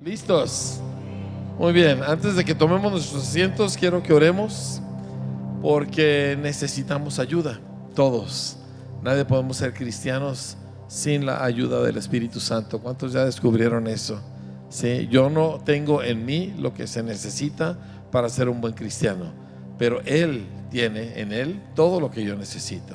¿Listos? Muy bien, antes de que tomemos nuestros asientos, quiero que oremos porque necesitamos ayuda, todos. Nadie podemos ser cristianos sin la ayuda del Espíritu Santo. ¿Cuántos ya descubrieron eso? ¿Sí? Yo no tengo en mí lo que se necesita para ser un buen cristiano, pero Él tiene en Él todo lo que yo necesito.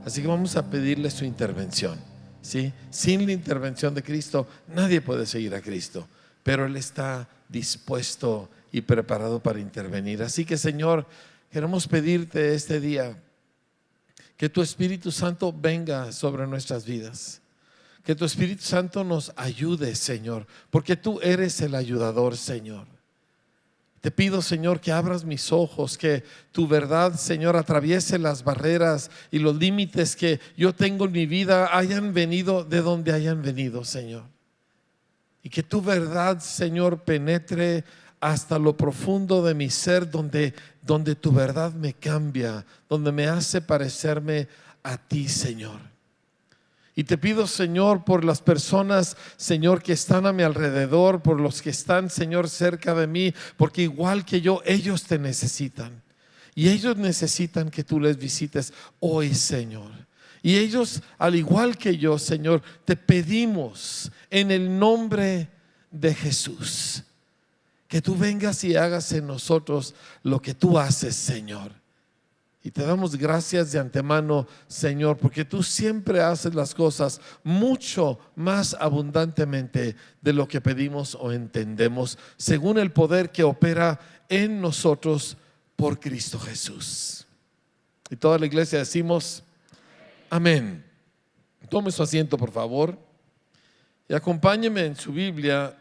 Así que vamos a pedirle su intervención, ¿sí? Sin la intervención de Cristo, nadie puede seguir a Cristo, pero Él está dispuesto y preparado para intervenir. Así que, Señor, queremos pedirte este día que tu Espíritu Santo venga sobre nuestras vidas, que tu Espíritu Santo nos ayude, Señor, porque tú eres el ayudador, Señor. Te pido, Señor, que abras mis ojos, que tu verdad, Señor, atraviese las barreras y los límites que yo tengo en mi vida, hayan venido de donde hayan venido, Señor. Y que tu verdad, Señor, penetre hasta lo profundo de mi ser, donde tu verdad me cambia, donde me hace parecerme a ti, Señor. Y te pido, Señor, por las personas, Señor, que están a mi alrededor, por los que están, Señor, cerca de mí, porque igual que yo, ellos te necesitan. Y ellos necesitan que tú les visites hoy, Señor. Y ellos, al igual que yo, Señor, te pedimos en el nombre de Jesús, que tú vengas y hagas en nosotros lo que tú haces, Señor. Y te damos gracias de antemano, Señor, porque tú siempre haces las cosas mucho más abundantemente de lo que pedimos o entendemos, según el poder que opera en nosotros por Cristo Jesús. Y toda la iglesia decimos amén. Tome su asiento, por favor, y acompáñeme en su Biblia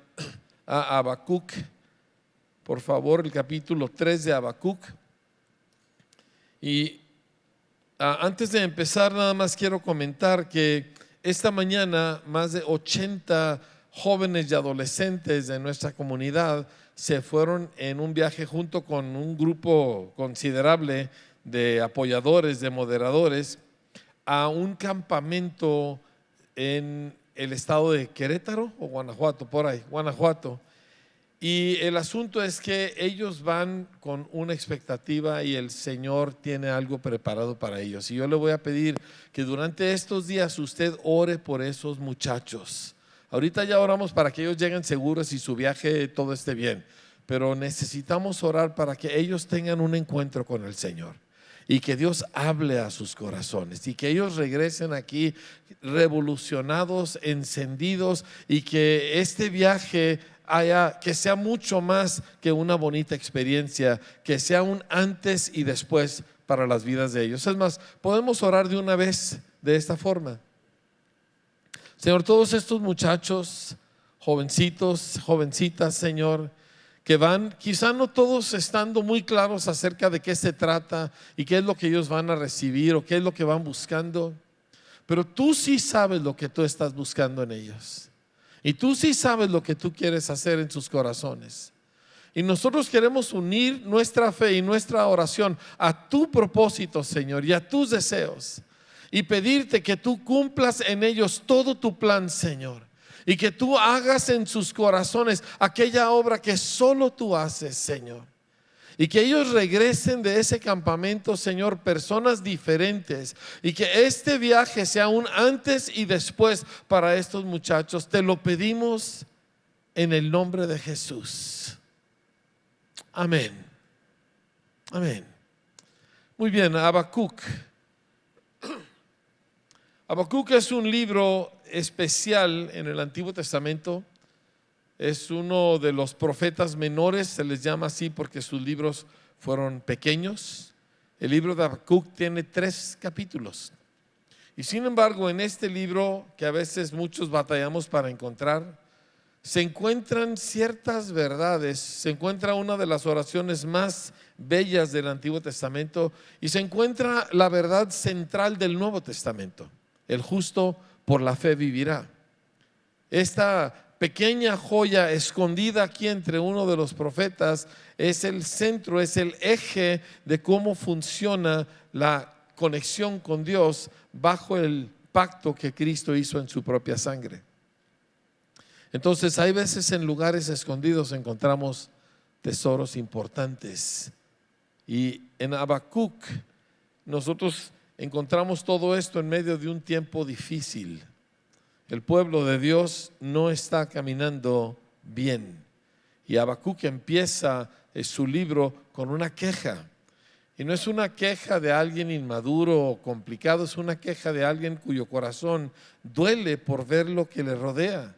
a Habacuc, por favor, el capítulo 3 de Habacuc. Y antes de empezar, nada más quiero comentar que esta mañana más de 80 jóvenes y adolescentes de nuestra comunidad se fueron en un viaje junto con un grupo considerable de apoyadores, de moderadores, a un campamento en el estado de Querétaro o Guanajuato, por ahí, Guanajuato. Y el asunto es que ellos van con una expectativa y el Señor tiene algo preparado para ellos. Y yo le voy a pedir que durante estos días usted ore por esos muchachos. Ahorita ya oramos para que ellos lleguen seguros y su viaje todo esté bien, pero necesitamos orar para que ellos tengan un encuentro con el Señor y que Dios hable a sus corazones y que ellos regresen aquí revolucionados, encendidos, y que este viaje que sea mucho más que una bonita experiencia, que sea un antes y después para las vidas de ellos. Es más, podemos orar de una vez de esta forma. Señor, todos estos muchachos, jovencitos, jovencitas, Señor, que van, quizá no todos estando muy claros acerca de qué se trata y qué es lo que ellos van a recibir o qué es lo que van buscando, pero tú sí sabes lo que tú estás buscando en ellos. Y tú sí sabes lo que tú quieres hacer en sus corazones. Y nosotros queremos unir nuestra fe y nuestra oración a tu propósito, Señor, y a tus deseos. Y pedirte que tú cumplas en ellos todo tu plan, Señor. Y que tú hagas en sus corazones aquella obra que solo tú haces, Señor. Y que ellos regresen de ese campamento, Señor, personas diferentes. Y que este viaje sea un antes y después para estos muchachos. Te lo pedimos en el nombre de Jesús. Amén. Amén. Muy bien, Habacuc. Habacuc es un libro especial en el Antiguo Testamento. Es uno de los profetas menores, se les llama así porque sus libros fueron pequeños. El libro de Habacuc tiene 3 capítulos. Y sin embargo, en este libro, que a veces muchos batallamos para encontrar, se encuentran ciertas verdades. Se encuentra una de las oraciones más bellas del Antiguo Testamento y se encuentra la verdad central del Nuevo Testamento: el justo por la fe vivirá. Esta pequeña joya escondida aquí entre uno de los profetas es el centro, es el eje de cómo funciona la conexión con Dios bajo el pacto que Cristo hizo en su propia sangre. Entonces hay veces en lugares escondidos encontramos tesoros importantes. Y en Habacuc nosotros encontramos todo esto en medio de un tiempo difícil. El pueblo de Dios no está caminando bien. Y Habacuc empieza su libro con una queja. Y no es una queja de alguien inmaduro o complicado, es una queja de alguien cuyo corazón duele por ver lo que le rodea.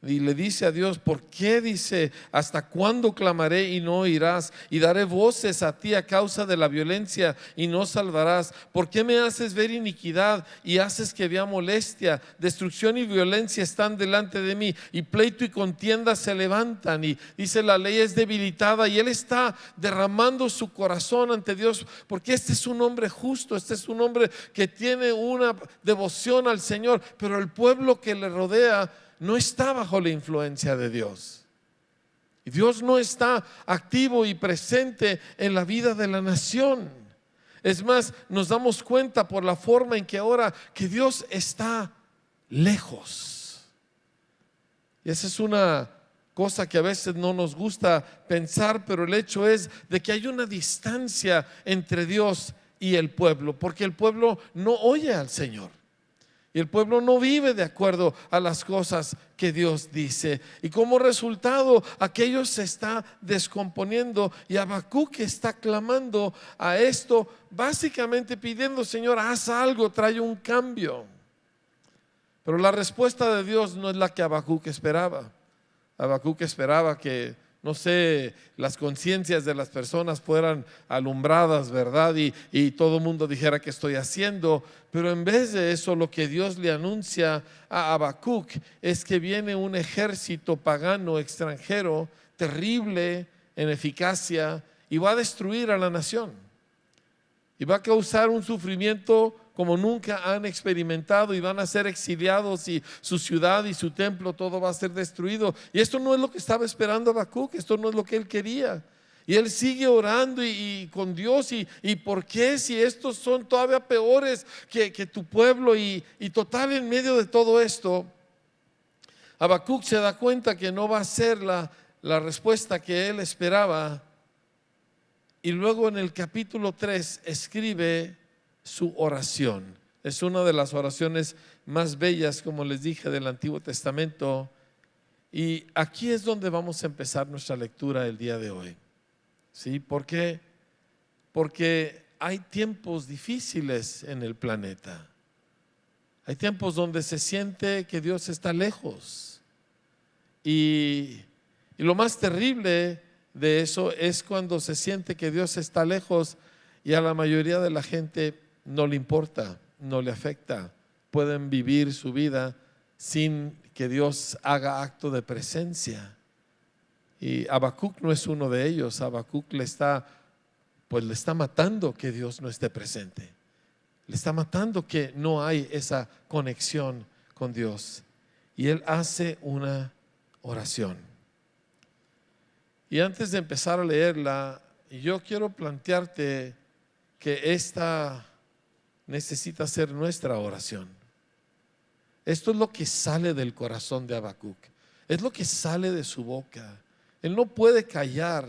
Y le dice a Dios, ¿por qué? Dice, ¿hasta cuándo clamaré y no oirás? Y daré voces a ti a causa de la violencia y no salvarás. ¿Por qué me haces ver iniquidad y haces que vea molestia? Destrucción y violencia están delante de mí, y pleito y contienda se levantan. Y dice, la ley es debilitada, y él está derramando su corazón ante Dios, porque este es un hombre justo, este es un hombre que tiene una devoción al Señor, pero el pueblo que le rodea no está bajo la influencia de Dios. Y Dios no está activo y presente en la vida de la nación. Es más, nos damos cuenta por la forma en que ahora que Dios está lejos. Y esa es una cosa que a veces no nos gusta pensar, pero el hecho es de que hay una distancia entre Dios y el pueblo, porque el pueblo no oye al Señor. Y el pueblo no vive de acuerdo a las cosas que Dios dice. Y como resultado, aquello se está descomponiendo. Y Habacuc está clamando a esto, básicamente pidiendo, Señor, haz algo, trae un cambio. Pero la respuesta de Dios no es la que Habacuc esperaba. Habacuc esperaba que, no sé, las conciencias de las personas fueran alumbradas, ¿verdad? Y todo el mundo dijera qué estoy haciendo. Pero en vez de eso, lo que Dios le anuncia a Habacuc es que viene un ejército pagano extranjero, terrible en eficacia, y va a destruir a la nación. Y va a causar un sufrimiento como nunca han experimentado, y van a ser exiliados, y su ciudad y su templo, todo va a ser destruido. Y esto no es lo que estaba esperando Habacuc, esto no es lo que él quería. Y él sigue orando y con Dios, y ¿por qué si estos son todavía peores que tu pueblo? Y total, en medio de todo esto, Habacuc se da cuenta que no va a ser la respuesta que él esperaba. Y luego en el capítulo 3 escribe su oración. Es una de las oraciones más bellas, como les dije, del Antiguo Testamento. Y aquí es donde vamos a empezar nuestra lectura el día de hoy. ¿Sí? ¿Por qué? Porque hay tiempos difíciles en el planeta. Hay tiempos donde se siente que Dios está lejos. Y lo más terrible de eso es cuando se siente que Dios está lejos y a la mayoría de la gente no le importa, no le afecta. Pueden vivir su vida sin que Dios haga acto de presencia. Y Habacuc no es uno de ellos. Habacuc le está matando que Dios no esté presente. Le está matando que no hay esa conexión con Dios. Y él hace una oración. Y antes de empezar a leerla, yo quiero plantearte que esta necesita ser nuestra oración. Esto es lo que sale del corazón de Habacuc, es lo que sale de su boca. Él no puede callar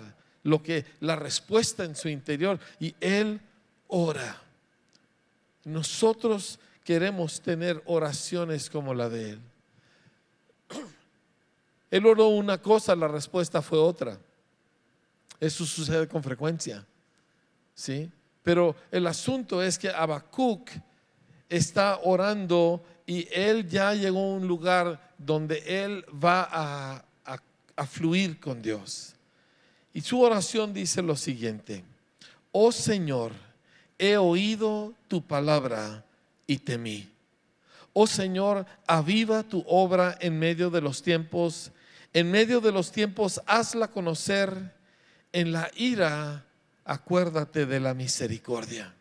la respuesta en su interior, y él ora. Nosotros queremos tener oraciones como la de él. Él oró una cosa, la respuesta fue otra. Eso sucede con frecuencia, ¿sí? Pero el asunto es que Habacuc está orando, y él ya llegó a un lugar donde él va a fluir con Dios. Y su oración dice lo siguiente: oh Señor, he oído tu palabra y temí. Oh Señor, aviva tu obra en medio de los tiempos. En medio de los tiempos hazla conocer. En la ira acuérdate de la misericordia.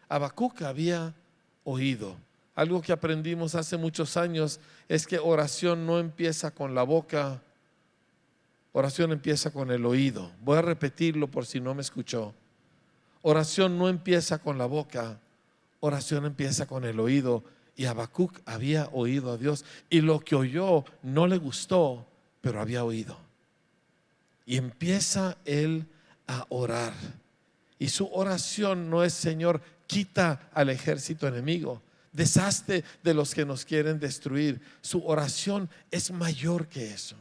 Habacuc había oído. Algo que aprendimos hace muchos años es que oración no empieza con la boca, oración empieza con el oído. Voy a repetirlo por si no me escuchó. Oración no empieza con la boca, oración empieza con el oído. Y Habacuc había oído a Dios, y lo que oyó no le gustó, pero había oído. Y empieza él a orar. Y su oración no es: Señor, quita al ejército enemigo, deshazte de los que nos quieren destruir. Su oración es mayor que eso.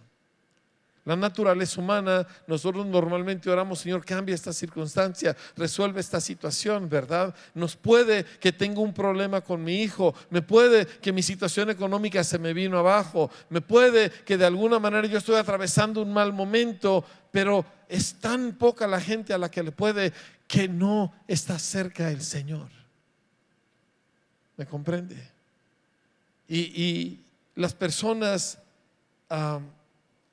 La naturaleza humana, nosotros normalmente oramos: Señor, cambia esta circunstancia, resuelve esta situación, ¿verdad? Nos puede que tenga un problema con mi hijo, me puede que mi situación económica se me vino abajo, me puede que de alguna manera yo estoy atravesando un mal momento, pero es tan poca la gente a la que le puede, que no está cerca el Señor. ¿Me comprende? Y las personas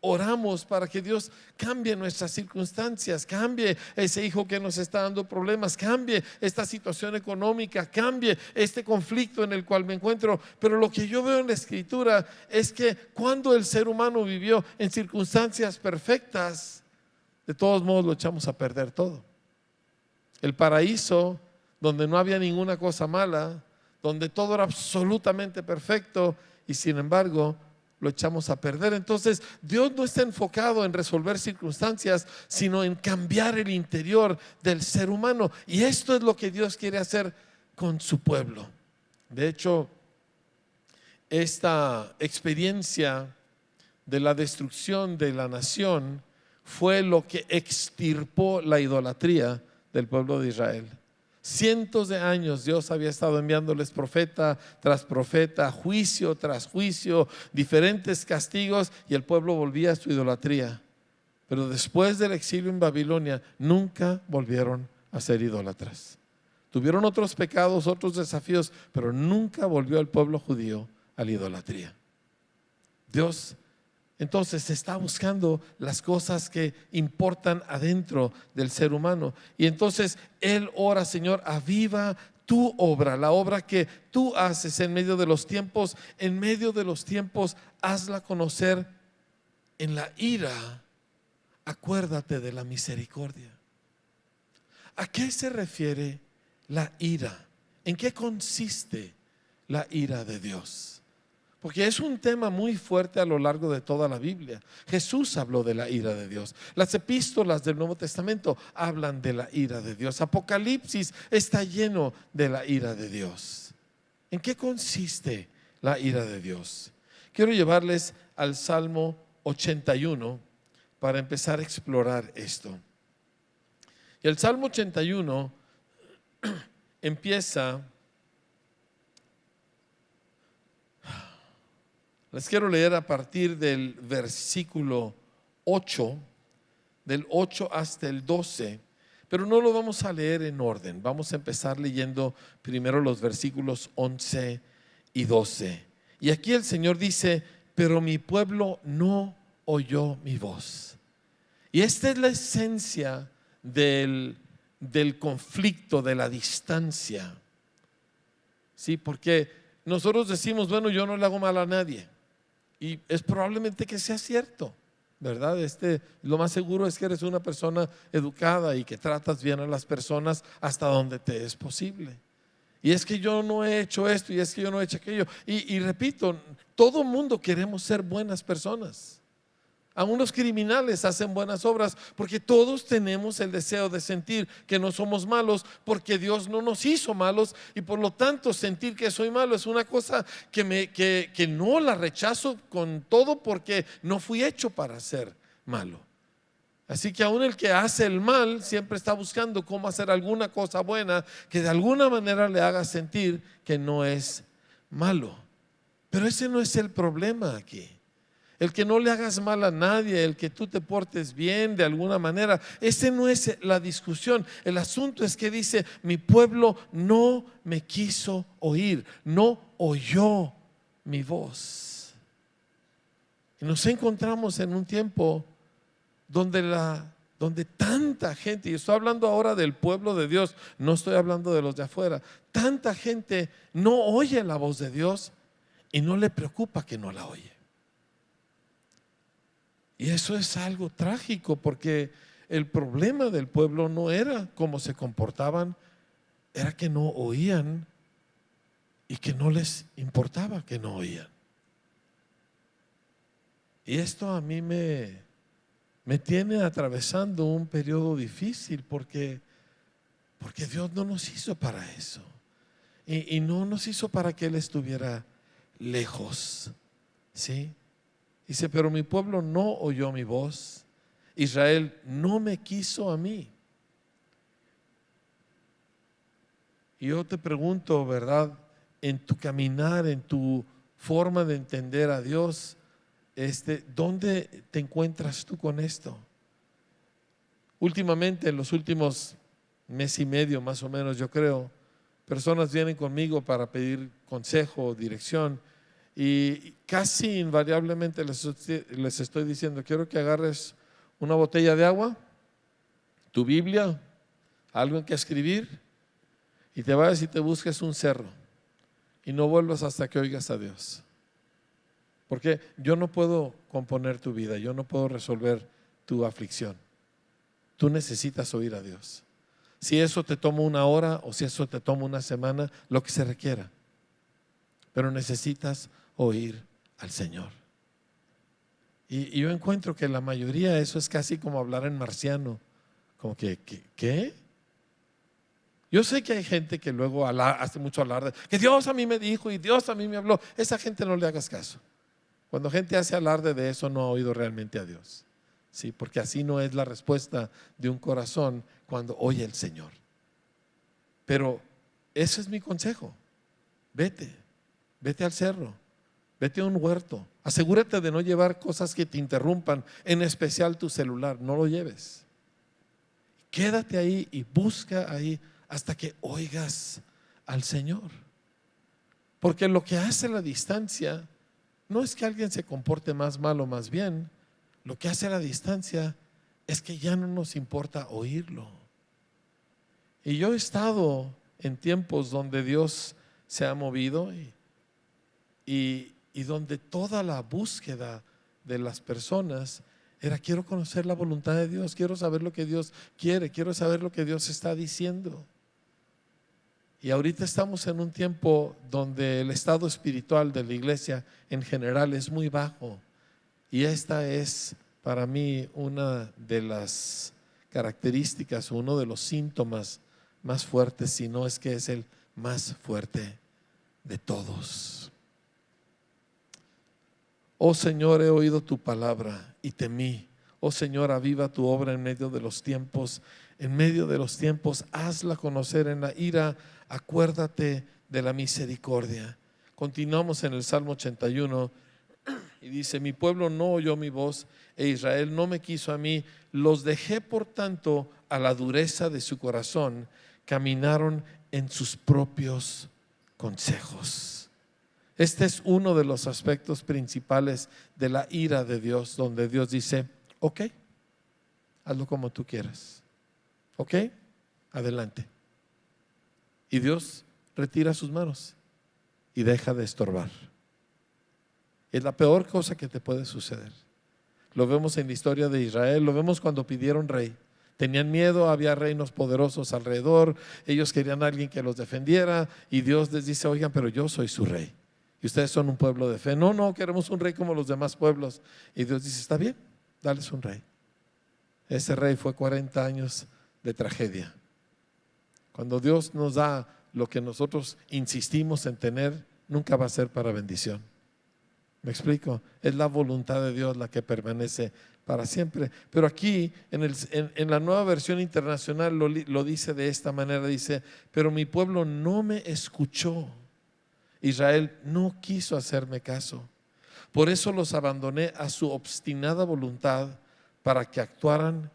oramos para que Dios cambie nuestras circunstancias, cambie ese hijo que nos está dando problemas, cambie esta situación económica, cambie este conflicto en el cual me encuentro. Pero lo que yo veo en la Escritura es que cuando el ser humano vivió en circunstancias perfectas, de todos modos lo echamos a perder todo. El paraíso, donde no había ninguna cosa mala, donde todo era absolutamente perfecto, y sin embargo lo echamos a perder. Entonces Dios no está enfocado en resolver circunstancias, sino en cambiar el interior del ser humano. Y esto es lo que Dios quiere hacer con su pueblo. De hecho, esta experiencia de la destrucción de la nación fue lo que extirpó la idolatría del pueblo de Israel. Cientos de años Dios había estado enviándoles profeta tras profeta, juicio tras juicio, diferentes castigos, y el pueblo volvía a su idolatría. Pero después del exilio en Babilonia nunca volvieron a ser idólatras. Tuvieron otros pecados, otros desafíos, pero nunca volvió el pueblo judío a la idolatría. Dios entonces está buscando las cosas que importan adentro del ser humano. Y entonces él ora: Señor, aviva tu obra, la obra que tú haces en medio de los tiempos. En medio de los tiempos, hazla conocer. En la ira, acuérdate de la misericordia. ¿A qué se refiere la ira? ¿En qué consiste la ira de Dios? Porque es un tema muy fuerte a lo largo de toda la Biblia. Jesús habló de la ira de Dios. Las epístolas del Nuevo Testamento hablan de la ira de Dios. Apocalipsis está lleno de la ira de Dios. ¿En qué consiste la ira de Dios? Quiero llevarles al Salmo 81 para empezar a explorar esto. Y el Salmo 81 empieza. Les quiero leer a partir del versículo 8, del 8 hasta el 12, pero no lo vamos a leer en orden. Vamos a empezar leyendo primero los versículos 11 y 12. Y aquí el Señor dice: pero mi pueblo no oyó mi voz. Y esta es la esencia del conflicto, de la distancia. Sí, porque nosotros decimos: bueno, yo no le hago mal a nadie. Y es probablemente que sea cierto, ¿verdad? Lo más seguro es que eres una persona educada y que tratas bien a las personas hasta donde te es posible. Y es que yo no he hecho esto, y es que yo no he hecho aquello. Y repito, todo mundo queremos ser buenas personas. Aún los criminales hacen buenas obras, porque todos tenemos el deseo de sentir que no somos malos, porque Dios no nos hizo malos, y por lo tanto sentir que soy malo es una cosa que no la rechazo con todo, porque no fui hecho para ser malo. Así que aún el que hace el mal siempre está buscando cómo hacer alguna cosa buena que de alguna manera le haga sentir que no es malo. Pero ese no es el problema aquí. El que no le hagas mal a nadie, el que tú te portes bien de alguna manera, ese no es la discusión. El asunto es que dice: mi pueblo no me quiso oír, no oyó mi voz. Y nos encontramos en un tiempo donde tanta gente, y estoy hablando ahora del pueblo de Dios, no estoy hablando de los de afuera, tanta gente no oye la voz de Dios y no le preocupa que no la oye. Y eso es algo trágico, porque el problema del pueblo no era cómo se comportaban, era que no oían y que no les importaba, que no oían. Y esto a mí me tiene atravesando un periodo difícil porque Dios no nos hizo para eso. Y no nos hizo para que Él estuviera lejos. ¿Sí? Dice, pero mi pueblo no oyó mi voz. Israel no me quiso a mí. Y yo te pregunto, ¿verdad? En tu caminar, en tu forma de entender a Dios, ¿dónde te encuentras tú con esto? Últimamente, en los últimos mes y medio más o menos, yo creo, personas vienen conmigo para pedir consejo, dirección, y casi invariablemente les estoy diciendo, quiero que agarres una botella de agua, tu Biblia, algo en que escribir, y te vayas y te busques un cerro y no vuelvas hasta que oigas a Dios. Porque yo no puedo componer tu vida, yo no puedo resolver tu aflicción. Tú necesitas oír a Dios. Si eso te toma una hora o si eso te toma una semana, lo que se requiera. Pero necesitas oír al Señor. Y yo encuentro que la mayoría, eso es casi como hablar en marciano. Como que, ¿qué? Yo sé que hay gente que luego hace mucho alarde, que Dios a mí me dijo y Dios a mí me habló. Esa gente no le hagas caso. Cuando gente hace alarde de eso, no ha oído realmente a Dios. ¿Sí? Porque así no es la respuesta de un corazón cuando oye el Señor. Pero ese es mi consejo. Vete al cerro, vete a un huerto. Asegúrate de no llevar cosas que te interrumpan, en especial tu celular. No lo lleves. Quédate ahí y busca ahí hasta que oigas al Señor. Porque lo que hace la distancia no es que alguien se comporte más mal o más bien. Lo que hace la distancia es que ya no nos importa oírlo. Y yo he estado en tiempos donde Dios se ha movido y donde toda la búsqueda de las personas era: quiero conocer la voluntad de Dios, quiero saber lo que Dios quiere, quiero saber lo que Dios está diciendo. Y ahorita estamos en un tiempo donde el estado espiritual de la iglesia en general es muy bajo. Y esta es para mí una de las características, uno de los síntomas más fuertes, si no es que es el más fuerte de todos. Oh Señor, he oído tu palabra y temí. Oh Señor, aviva tu obra en medio de los tiempos. En medio de los tiempos, hazla conocer. En la ira, acuérdate de la misericordia. Continuamos en el Salmo 81 y dice: mi pueblo no oyó mi voz e Israel no me quiso a mí. Los dejé por tanto a la dureza de su corazón. Caminaron en sus propios consejos. Este es uno de los aspectos principales de la ira de Dios, donde Dios dice: ok, hazlo como tú quieras. Ok, adelante. Y Dios retira sus manos y deja de estorbar. Es la peor cosa que te puede suceder. Lo vemos en la historia de Israel, lo vemos cuando pidieron rey. Tenían miedo, había reinos poderosos alrededor, ellos querían a alguien que los defendiera y Dios les dice: oigan, pero yo soy su rey y ustedes son un pueblo de fe. No, queremos un rey como los demás pueblos. Y Dios dice: está bien, dales un rey. Ese rey fue 40 años de tragedia. Cuando Dios nos da lo que nosotros insistimos en tener, nunca va a ser para bendición. ¿Me explico? Es la voluntad de Dios la que permanece para siempre. Pero aquí en la Nueva Versión Internacional lo dice de esta manera. Dice: pero mi pueblo no me escuchó. Israel no quiso hacerme caso. Por eso los abandoné a su obstinada voluntad, para que actuaran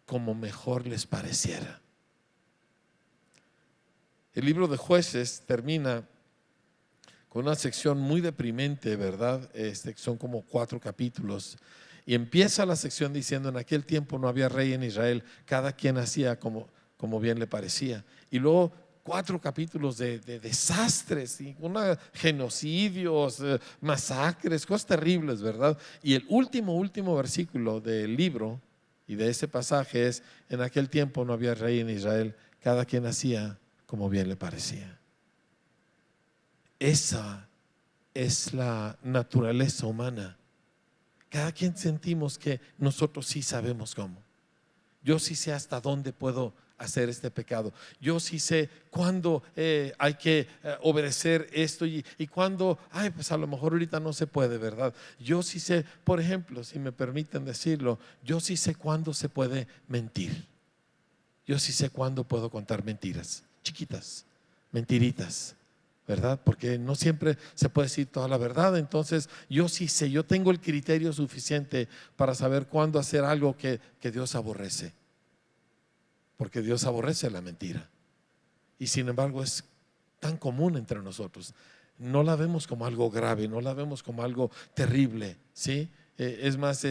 como mejor les pareciera. El libro de Jueces termina con una sección muy deprimente, ¿verdad? Son como 4 capítulos. Y empieza la sección diciendo: en aquel tiempo no había rey en Israel, cada quien hacía como bien le parecía. Y luego 4 capítulos de desastres, genocidios, masacres, cosas terribles, ¿verdad? Y el último versículo del libro y de ese pasaje es: en aquel tiempo no había rey en Israel, cada quien hacía como bien le parecía. esa es la naturaleza humana. Cada quien sentimos que nosotros sí sabemos cómo. Yo sí sé hasta dónde puedo hacer este pecado. Yo sí sé cuándo hay que obedecer esto y cuándo, pues a lo mejor ahorita no se puede, ¿verdad? Yo sí sé, por ejemplo, si me permiten decirlo, yo sí sé cuándo se puede mentir. Yo sí sé cuándo puedo contar mentiras, chiquitas, mentiritas, ¿verdad? Porque no siempre se puede decir toda la verdad. Entonces yo sí sé, yo tengo el criterio suficiente para saber cuándo hacer algo que Dios aborrece. Porque Dios aborrece la mentira. Y sin embargo es tan común entre nosotros. No la vemos como algo grave, no la vemos como algo terrible, ¿sí? Es más,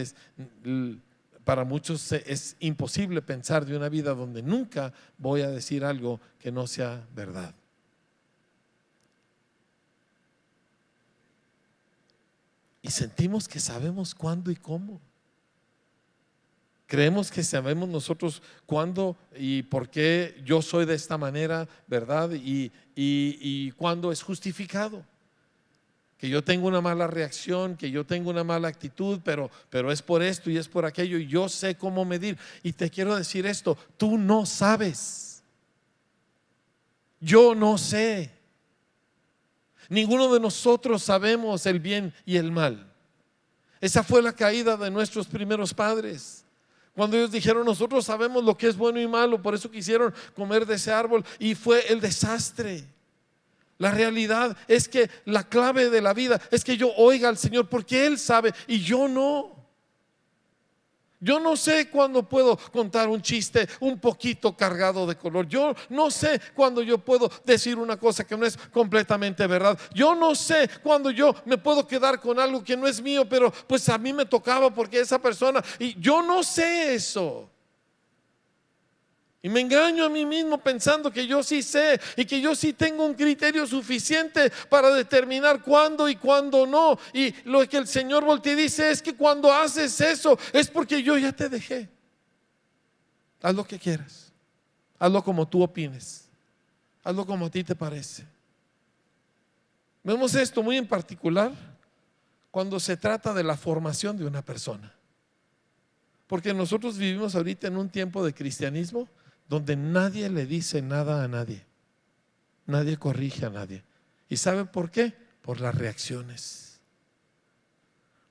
para muchos es imposible pensar de una vida donde nunca voy a decir algo que no sea verdad. Y sentimos que sabemos cuándo y cómo. Creemos que sabemos nosotros cuándo y por qué yo soy de esta manera, ¿verdad? Y cuándo es justificado. Que yo tengo una mala reacción, que yo tengo una mala actitud, pero es por esto y es por aquello y yo sé cómo medir. Y te quiero decir esto, tú no sabes. Yo no sé. Ninguno de nosotros sabemos el bien y el mal. Esa fue la caída de nuestros primeros padres. Cuando ellos dijeron, nosotros sabemos lo que es bueno y malo, por eso quisieron comer de ese árbol y fue el desastre. La realidad es que la clave de la vida es que yo oiga al Señor porque Él sabe y yo no. Yo no sé cuándo puedo contar un chiste un poquito cargado de color. Yo no sé cuándo yo puedo decir una cosa que no es completamente verdad. Yo no sé cuándo yo me puedo quedar con algo que no es mío, pero pues a mí me tocaba porque esa persona, y yo no sé eso. Y me engaño a mí mismo pensando que yo sí sé y que yo sí tengo un criterio suficiente para determinar cuándo y cuándo no. Y lo que el Señor voltea y dice es que cuando haces eso es porque yo ya te dejé. Haz lo que quieras. Hazlo como tú opines. Hazlo como a ti te parece. Vemos esto muy en particular cuando se trata de la formación de una persona. Porque nosotros vivimos ahorita en un tiempo de cristianismo donde nadie le dice nada a nadie. Nadie corrige a nadie. ¿Y sabe por qué? Por las reacciones.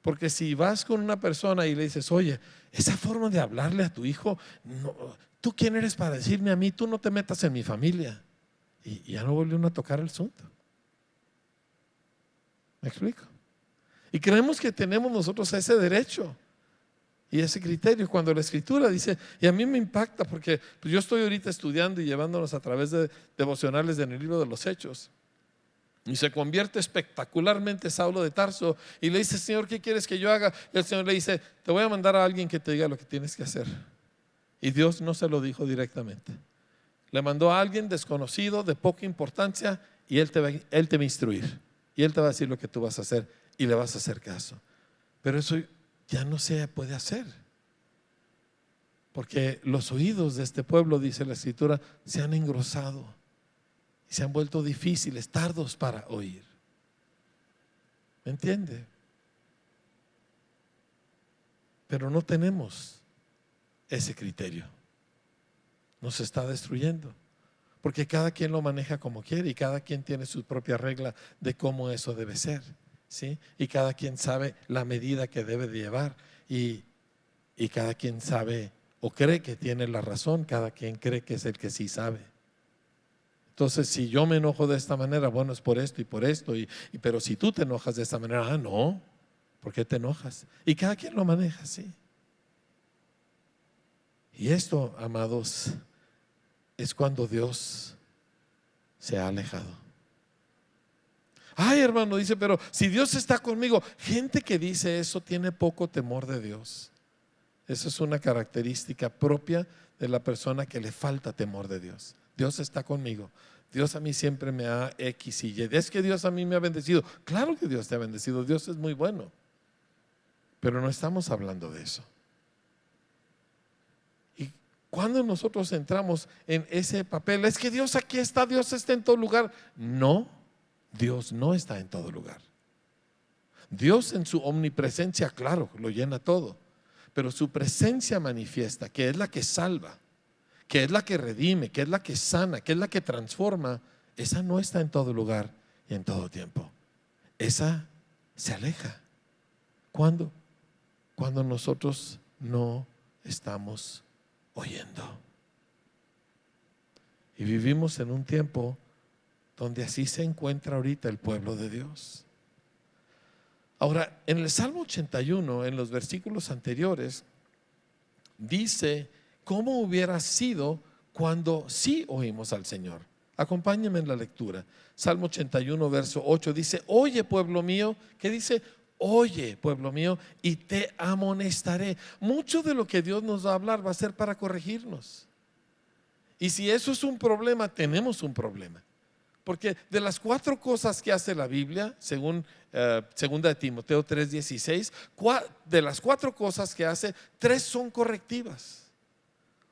Porque si vas con una persona y le dices, oye, esa forma de hablarle a tu hijo, no, ¿tú quién eres para decirme a mí? Tú no te metas en mi familia. Y ya no volvieron a tocar el asunto. ¿Me explico? Y creemos que tenemos nosotros ese derecho y ese criterio, cuando la Escritura dice, y a mí me impacta porque pues yo estoy ahorita estudiando y llevándonos a través de devocionales en el libro de los Hechos, y se convierte espectacularmente Saulo de Tarso y le dice, Señor, ¿qué quieres que yo haga? Y el Señor le dice, te voy a mandar a alguien que te diga lo que tienes que hacer. Y Dios no se lo dijo directamente, le mandó a alguien desconocido, de poca importancia, y él te va a instruir y él te va a decir lo que tú vas a hacer y le vas a hacer caso. Pero eso ya no se puede hacer, porque los oídos de este pueblo, dice la Escritura, se han engrosado y se han vuelto difíciles, tardos para oír. ¿Me entiende? Pero no tenemos ese criterio. Nos está destruyendo, porque cada quien lo maneja como quiere y cada quien tiene su propia regla de cómo eso debe ser. ¿Sí? Y cada quien sabe la medida que debe de llevar y cada quien sabe o cree que tiene la razón, cada quien cree que es el que sí sabe. Entonces, si yo me enojo de esta manera, bueno, es por esto y por esto, pero si tú te enojas de esta manera, no, ¿por qué te enojas? Y cada quien lo maneja así. Y esto, amados, es cuando Dios se ha alejado. Ay, hermano, dice, pero si Dios está conmigo. Gente que dice eso tiene poco temor de Dios. Esa es una característica propia de la persona que le falta temor de Dios. Dios está conmigo. Dios a mí siempre me ha X y Y. Es que Dios a mí me ha bendecido. Claro que Dios te ha bendecido. Dios es muy bueno. Pero no estamos hablando de eso. Y cuando nosotros entramos en ese papel, es que Dios aquí está, Dios está en todo lugar. No. Dios no está en todo lugar. Dios en su omnipresencia, claro, lo llena todo, pero su presencia manifiesta, que es la que salva, que es la que redime, que es la que sana, que es la que transforma, esa no está en todo lugar y en todo tiempo. Esa se aleja. ¿Cuándo? Cuando nosotros no estamos oyendo. Y vivimos en un tiempo donde así se encuentra ahorita el pueblo de Dios. Ahora, en el Salmo 81, en los versículos anteriores, dice cómo hubiera sido cuando sí oímos al Señor. Acompáñenme en la lectura. Salmo 81, verso 8 dice: oye, pueblo mío. ¿Qué dice? Oye, pueblo mío, y te amonestaré. Mucho de lo que Dios nos va a hablar va a ser para corregirnos. Y si eso es un problema, tenemos un problema. Porque de las 4 cosas que hace la Biblia, según segunda de Timoteo 3:16, de las 4 cosas que hace, 3 son correctivas.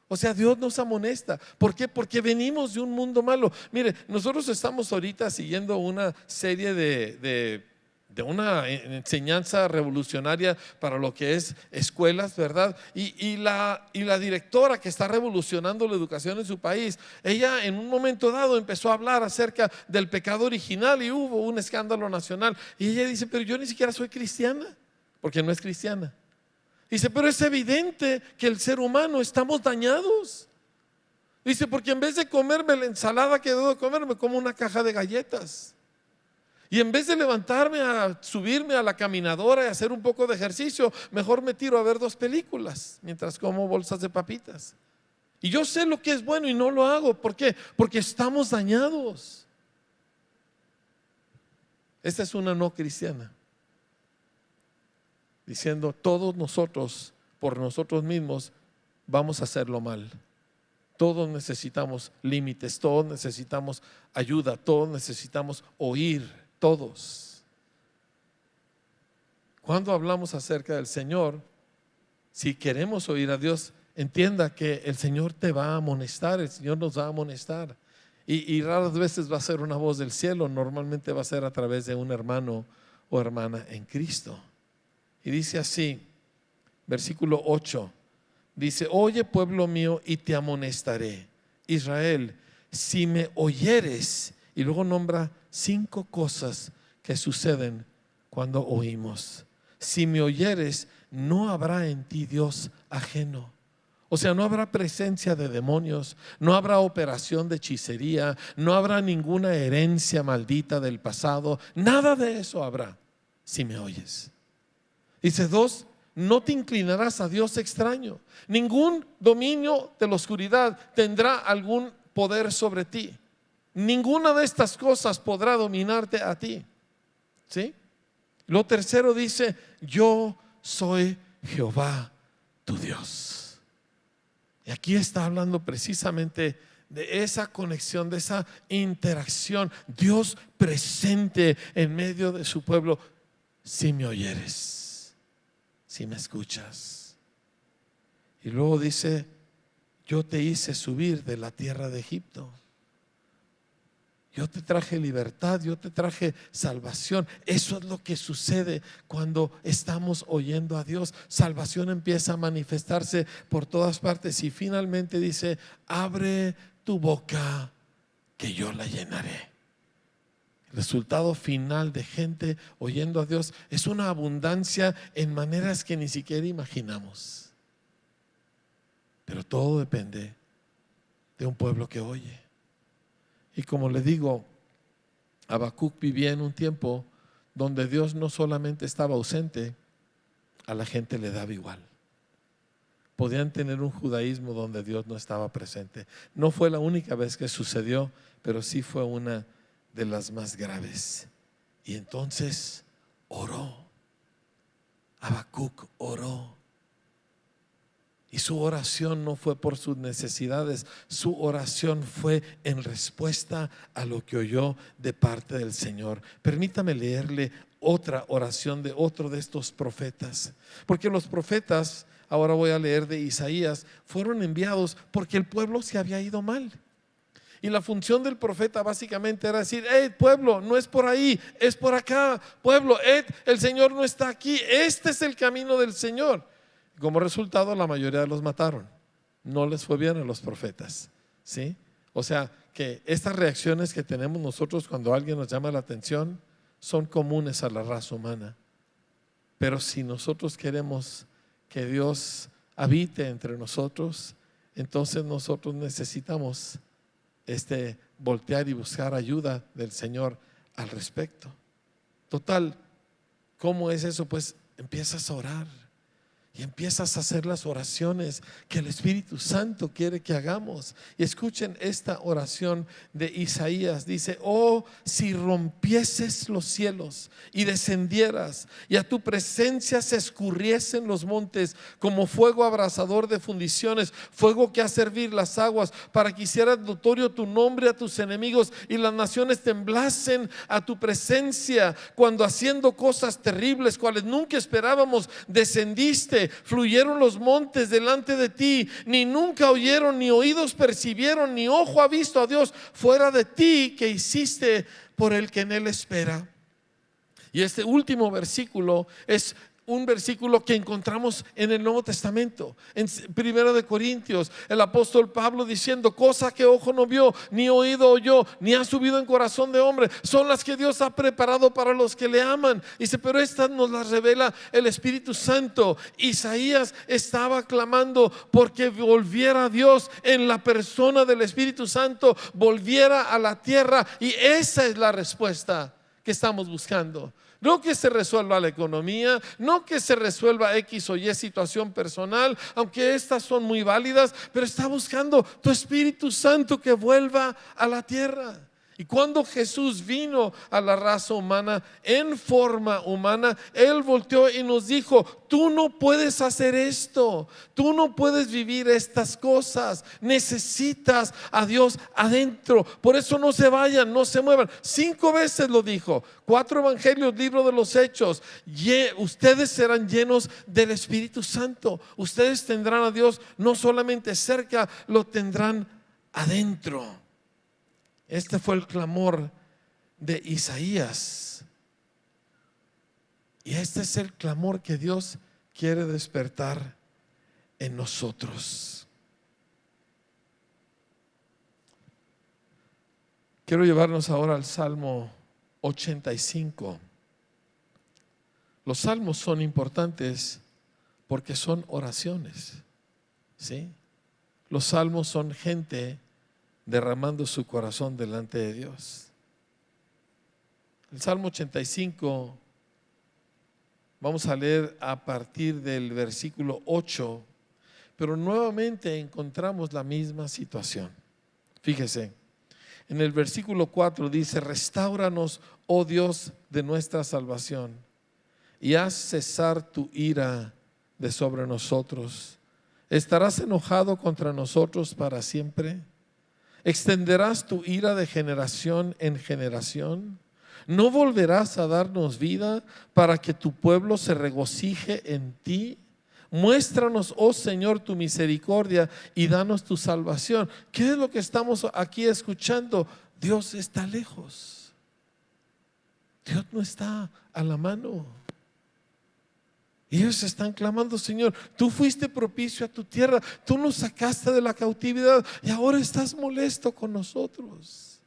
O sea, Dios nos amonesta. ¿Por qué? Porque venimos de un mundo malo. Mire, nosotros estamos ahorita siguiendo una serie de una enseñanza revolucionaria para lo que es escuelas, ¿verdad? Y la directora que está revolucionando la educación en su país, ella en un momento dado empezó a hablar acerca del pecado original y hubo un escándalo nacional. Y ella dice: pero yo ni siquiera soy cristiana, porque no es cristiana. Dice: pero es evidente que el ser humano estamos dañados. Dice: porque en vez de comerme la ensalada que debo comer, me como una caja de galletas. Y en vez de levantarme a subirme a la caminadora y hacer un poco de ejercicio, mejor me tiro a ver 2 películas mientras como bolsas de papitas. Y yo sé lo que es bueno y no lo hago. ¿Por qué? Porque estamos dañados. Esta es una no cristiana, diciendo: todos nosotros, por nosotros mismos, vamos a hacerlo mal. Todos necesitamos límites, todos necesitamos ayuda, todos necesitamos oír. Todos. Cuando hablamos acerca del Señor, si queremos oír a Dios, entienda que el Señor te va a amonestar, el Señor nos va a amonestar. Y raras veces va a ser una voz del cielo, normalmente va a ser a través de un hermano o hermana en Cristo. Y dice así, versículo 8, dice: oye, pueblo mío, y te amonestaré. Israel, si me oyeres. Y luego nombra 5 cosas que suceden cuando oímos. Si me oyeres, no habrá en ti Dios ajeno. O sea, no habrá presencia de demonios, no habrá operación de hechicería, no habrá ninguna herencia maldita del pasado. Nada de eso habrá si me oyes. Dice 2, no te inclinarás a Dios extraño. Ningún dominio de la oscuridad tendrá algún poder sobre ti. Ninguna de estas cosas podrá dominarte a ti. ¿Sí? Lo tercero dice: yo soy Jehová tu Dios. Y aquí está hablando precisamente de esa conexión, de esa interacción. Dios presente en medio de su pueblo. Si me oyeres, si me escuchas. Y luego dice: yo te hice subir de la tierra de Egipto. Yo te traje libertad, yo te traje salvación. Eso es lo que sucede cuando estamos oyendo a Dios. Salvación empieza a manifestarse por todas partes. Y finalmente dice: abre tu boca que yo la llenaré. El resultado final de gente oyendo a Dios es una abundancia en maneras que ni siquiera imaginamos. Pero todo depende de un pueblo que oye. Y como le digo, Habacuc vivía en un tiempo donde Dios no solamente estaba ausente, a la gente le daba igual. Podían tener un judaísmo donde Dios no estaba presente. No fue la única vez que sucedió, pero sí fue una de las más graves. Y entonces oró. Habacuc oró. Y su oración no fue por sus necesidades, su oración fue en respuesta a lo que oyó de parte del Señor. Permítame leerle otra oración de otro de estos profetas, porque los profetas, ahora voy a leer de Isaías, fueron enviados porque el pueblo se había ido mal. Y la función del profeta básicamente era decir: hey, pueblo, no es por ahí, es por acá. Pueblo, el Señor no está aquí, este es el camino del Señor. Como resultado, la mayoría los mataron. No les fue bien a los profetas, ¿sí? O sea, que estas reacciones que tenemos nosotros cuando alguien nos llama la atención son comunes a la raza humana. Pero si nosotros queremos que Dios habite entre nosotros, entonces nosotros necesitamos voltear y buscar ayuda del Señor al respecto. Total, ¿cómo es eso? Pues empiezas a orar y empiezas a hacer las oraciones que el Espíritu Santo quiere que hagamos. Y escuchen esta oración de Isaías. Dice: oh, si rompieses los cielos y descendieras, y a tu presencia se escurriesen los montes como fuego abrasador de fundiciones, fuego que hace hervir las aguas, para que hicieras notorio tu nombre a tus enemigos, y las naciones temblasen a tu presencia, cuando haciendo cosas terribles cuales nunca esperábamos descendiste. Fluyeron los montes delante de ti, ni nunca oyeron, ni oídos percibieron, ni ojo ha visto a Dios fuera de ti, que hiciste por el que en él espera. Y este último versículo es un versículo que encontramos en el Nuevo Testamento, en 1 de Corintios, el apóstol Pablo diciendo: cosa que ojo no vio, ni oído oyó, ni ha subido en corazón de hombre, son las que Dios ha preparado para los que le aman. Dice: pero estas nos las revela el Espíritu Santo. Isaías estaba clamando porque volviera Dios en la persona del Espíritu Santo, volviera a la tierra, y esa es la respuesta que estamos buscando. No que se resuelva la economía, no que se resuelva X o Y situación personal, aunque estas son muy válidas, pero está buscando tu Espíritu Santo que vuelva a la tierra. Y cuando Jesús vino a la raza humana en forma humana, Él volteó y nos dijo: tú no puedes hacer esto, tú no puedes vivir estas cosas, necesitas a Dios adentro. Por eso no se vayan, no se muevan. 5 veces lo dijo. 4 evangelios, libro de los Hechos. Ustedes serán llenos del Espíritu Santo. Ustedes tendrán a Dios no solamente cerca, lo tendrán adentro. Este fue el clamor de Isaías. Y este es el clamor que Dios quiere despertar en nosotros. Quiero llevarnos ahora al Salmo 85. Los salmos son importantes porque son oraciones, ¿sí? Los salmos son gente derramando su corazón delante de Dios. El Salmo 85 vamos a leer a partir del versículo 8, pero nuevamente encontramos la misma situación. Fíjese, en el versículo 4 dice: restáuranos, oh Dios de nuestra salvación, y haz cesar tu ira de sobre nosotros. ¿Estarás enojado contra nosotros para siempre? ¿Extenderás tu ira de generación en generación? ¿No volverás a darnos vida para que tu pueblo se regocije en ti? Muéstranos, oh Señor, tu misericordia y danos tu salvación. ¿Qué es lo que estamos aquí escuchando? Dios está lejos. Dios no está a la mano. Y ellos están clamando: Señor, tú fuiste propicio a tu tierra, tú nos sacaste de la cautividad y ahora estás molesto con nosotros.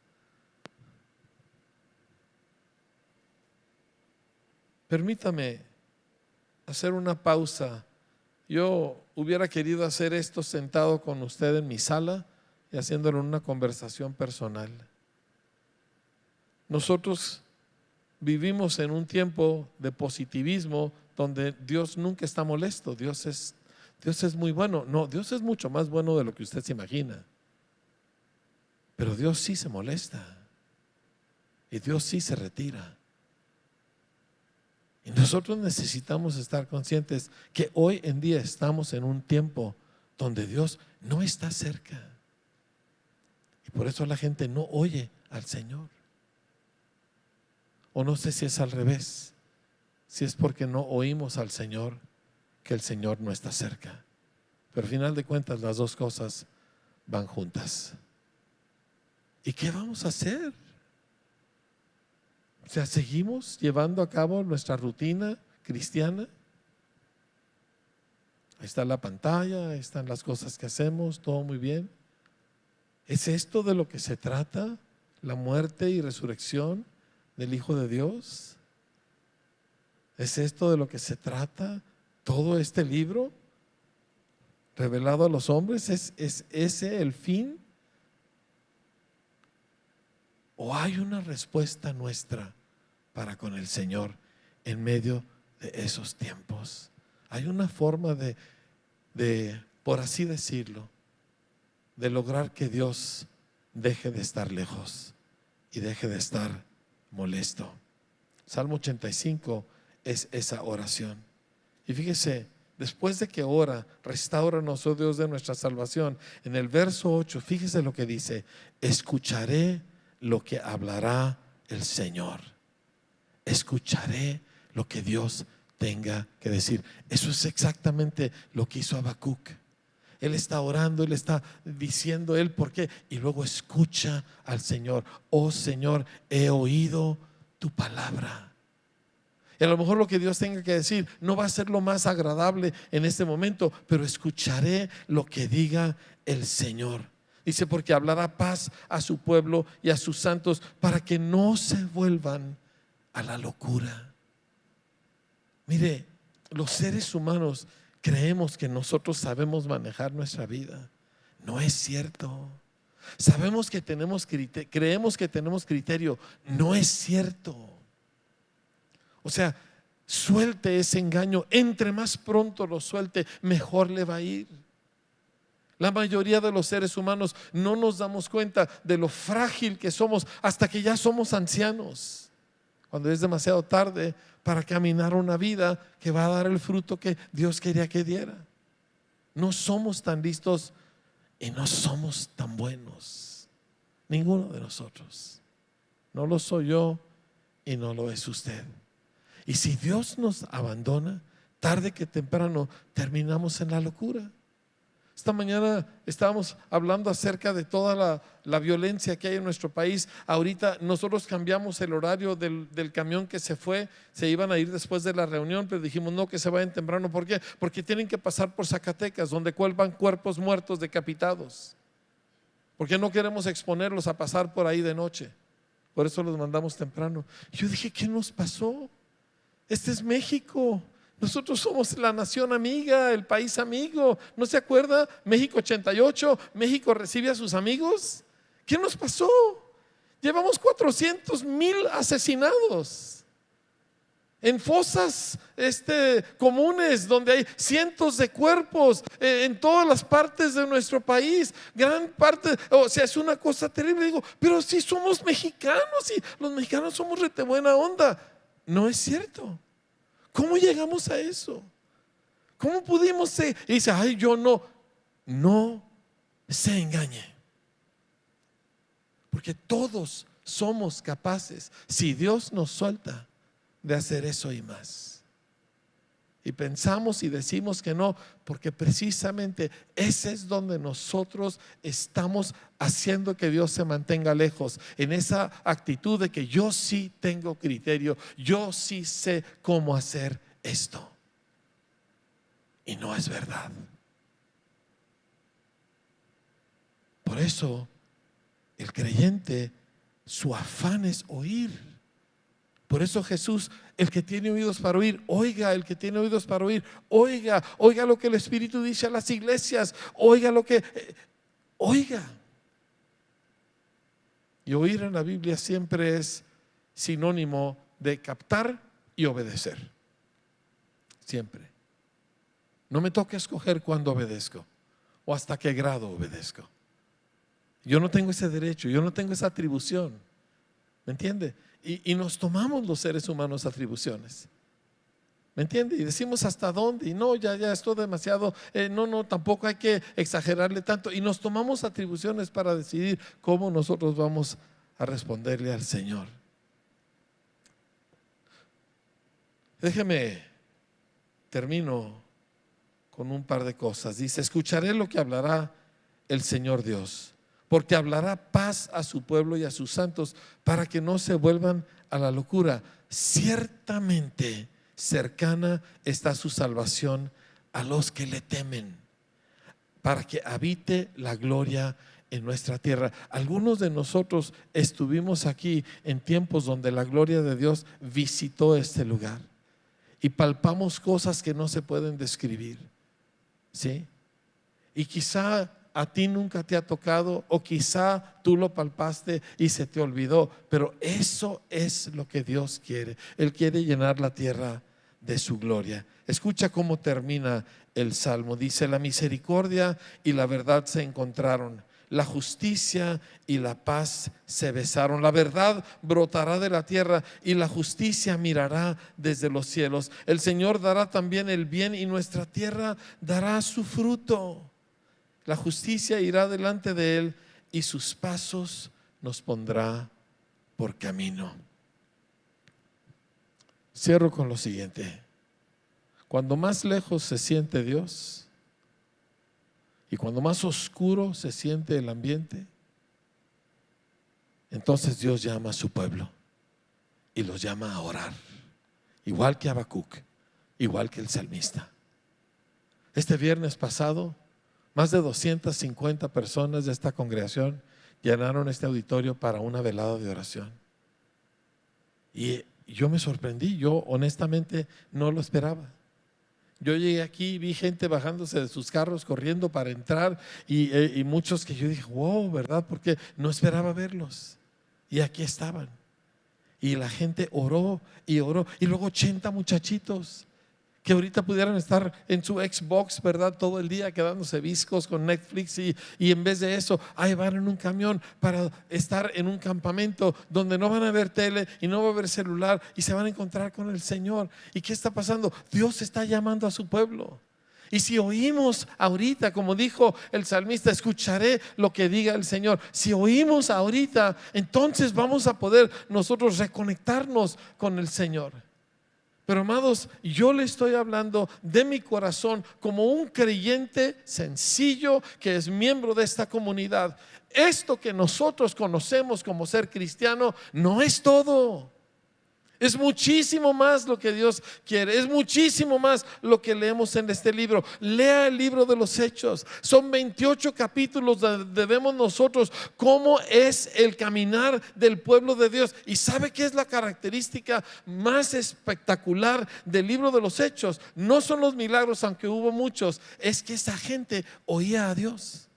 Permítame hacer una pausa. Yo hubiera querido hacer esto sentado con usted en mi sala y haciéndolo en una conversación personal. Nosotros vivimos en un tiempo de positivismo donde Dios nunca está molesto. Dios es muy bueno. No, Dios es mucho más bueno de lo que usted se imagina. Pero Dios sí se molesta y Dios sí se retira. Y nosotros necesitamos estar conscientes que hoy en día estamos en un tiempo donde Dios no está cerca. Y por eso la gente no oye al Señor. O no sé si es al revés, si es porque no oímos al Señor, que el Señor no está cerca. Pero al final de cuentas las dos cosas van juntas. ¿Y qué vamos a hacer? O sea, ¿seguimos llevando a cabo nuestra rutina cristiana? Ahí está la pantalla, ahí están las cosas que hacemos, todo muy bien. ¿Es esto de lo que se trata? ¿La muerte y resurrección del Hijo de Dios? ¿Es esto de lo que se trata todo este libro revelado a los hombres? ¿Es ese el fin? ¿O hay una respuesta nuestra para con el Señor en medio de esos tiempos? Hay una forma de, por así decirlo, de lograr que Dios deje de estar lejos y deje de estar molesto. Salmo 85 es esa oración. Y fíjese, después de que ora, restáuranos, oh Dios de nuestra salvación, en el verso 8, fíjese lo que dice: escucharé lo que hablará el Señor. Escucharé lo que Dios tenga que decir. Eso es exactamente lo que hizo Habacuc. Él está orando, él está diciendo por qué, y luego escucha al Señor. Oh Señor, he oído tu palabra. Y a lo mejor lo que Dios tenga que decir no va a ser lo más agradable en este momento, pero escucharé lo que diga el Señor. Dice, porque hablará paz a su pueblo y a sus santos, para que no se vuelvan a la locura. Mire, los seres humanos creemos que nosotros sabemos manejar nuestra vida. No es cierto. Sabemos que tenemos criterio, creemos que tenemos criterio. No es cierto. O sea, suelte ese engaño. Entre más pronto lo suelte, mejor le va a ir. La mayoría de los seres humanos no nos damos cuenta de lo frágil que somos hasta que ya somos ancianos, cuando es demasiado tarde para caminar una vida que va a dar el fruto que Dios quería que diera. No somos tan listos y no somos tan buenos, ninguno de nosotros. No lo soy yo y no lo es usted. Y si Dios nos abandona, tarde que temprano terminamos en la locura. Esta mañana estábamos hablando acerca de toda la violencia que hay en nuestro país. Ahorita nosotros cambiamos el horario del camión que se fue. Se iban a ir después de la reunión, pero dijimos no, que se vayan temprano. ¿Por qué? Porque tienen que pasar por Zacatecas, donde cuelgan cuerpos muertos decapitados. Porque no queremos exponerlos a pasar por ahí de noche. Por eso los mandamos temprano. Yo dije, ¿qué nos pasó? Este es México. Nosotros somos la nación amiga, el país amigo. ¿No se acuerda? México 88, México recibe a sus amigos. ¿Qué nos pasó? Llevamos 400,000 asesinados en fosas comunes, donde hay cientos de cuerpos en todas las partes de nuestro país. Gran parte, o sea, es una cosa terrible. Digo, pero si somos mexicanos y los mexicanos somos rete buena onda. No es cierto. ¿Cómo llegamos a eso? ¿Cómo pudimos ser? Y dice, ay, yo no se engañe. Porque todos somos capaces, si Dios nos suelta, de hacer eso y más. Y pensamos y decimos que no, porque precisamente ese es donde nosotros estamos haciendo que Dios se mantenga lejos, en esa actitud de que yo sí tengo criterio, yo sí sé cómo hacer esto. Y no es verdad. Por eso el creyente, su afán es oír. Por eso Jesús, el que tiene oídos para oír, oiga. El que tiene oídos para oír, oiga. Oiga lo que el Espíritu dice a las iglesias. Oiga lo que oiga. Y oír en la Biblia siempre es sinónimo de captar y obedecer. Siempre. No me toca escoger cuándo obedezco o hasta qué grado obedezco. Yo no tengo ese derecho, yo no tengo esa atribución. ¿Me entiende? Y nos tomamos los seres humanos atribuciones. ¿Me entiende? Y decimos hasta dónde. Y no, ya esto demasiado. No, tampoco hay que exagerarle tanto. Y nos tomamos atribuciones para decidir cómo nosotros vamos a responderle al Señor. Déjeme, termino con un par de cosas. Dice, escucharé lo que hablará el Señor Dios. porque hablará paz a su pueblo y a sus santos, para que no se vuelvan a la locura. Ciertamente cercana está su salvación a los que le temen, para que habite la gloria en nuestra tierra. Algunos de nosotros estuvimos aquí en tiempos donde la gloria de Dios visitó este lugar y palpamos cosas que no se pueden describir, ¿sí? Y quizá a ti nunca te ha tocado, o quizá tú lo palpaste y se te olvidó, pero eso es lo que Dios quiere. Él quiere llenar la tierra de su gloria. Escucha cómo termina el salmo. Dice: la misericordia y la verdad se encontraron, la justicia y la paz se besaron. La verdad brotará de la tierra y la justicia mirará desde los cielos. El Señor dará también el bien y nuestra tierra dará su fruto. La justicia irá delante de Él y sus pasos nos pondrá por camino. Cierro con lo siguiente. Cuando más lejos se siente Dios y cuando más oscuro se siente el ambiente, entonces Dios llama a su pueblo y los llama a orar, igual que Habacuc, igual que el salmista. Este viernes pasado, más de 250 personas de esta congregación llenaron este auditorio para una velada de oración. Y yo me sorprendí, yo honestamente no lo esperaba. Yo llegué aquí, vi gente bajándose de sus carros, corriendo para entrar, y muchos que yo dije, wow, ¿verdad? Porque no esperaba verlos. Y aquí estaban. Y la gente oró y oró. Y luego 80 muchachitos que ahorita pudieran estar en su Xbox, ¿verdad? Todo el día quedándose viscos con Netflix, y en vez de eso, ahí van en un camión para estar en un campamento donde no van a ver tele y no va a haber celular y se van a encontrar con el Señor. ¿Y qué está pasando? Dios está llamando a su pueblo. Y si oímos ahorita, como dijo el salmista, escucharé lo que diga el Señor. Si oímos ahorita, entonces vamos a poder nosotros reconectarnos con el Señor. Pero amados, yo le estoy hablando de mi corazón como un creyente sencillo que es miembro de esta comunidad. Esto que nosotros conocemos como ser cristiano no es todo. Es muchísimo más lo que Dios quiere. Es muchísimo más lo que leemos en este libro. Lea el libro de los Hechos. Son 28 capítulos donde vemos nosotros cómo es el caminar del pueblo de Dios. ¿Y sabe qué es la característica más espectacular del libro de los Hechos? No son los milagros, aunque hubo muchos. Es que esa gente oía a Dios.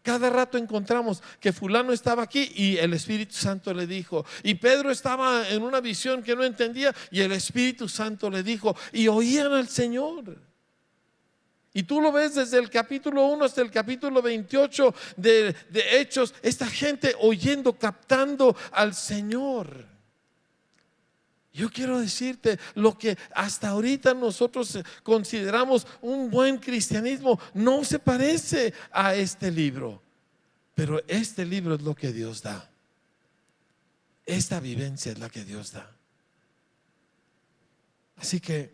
Cada rato encontramos que fulano estaba aquí y el Espíritu Santo le dijo, y Pedro estaba en una visión que no entendía y el Espíritu Santo le dijo, y oían al Señor. Y tú lo ves desde el capítulo 1 hasta el capítulo 28 de Hechos, esta gente oyendo, captando al Señor. Yo quiero decirte, lo que hasta ahorita nosotros consideramos un buen cristianismo no se parece a este libro, pero este libro es lo que Dios da. Esta vivencia es la que Dios da. Así que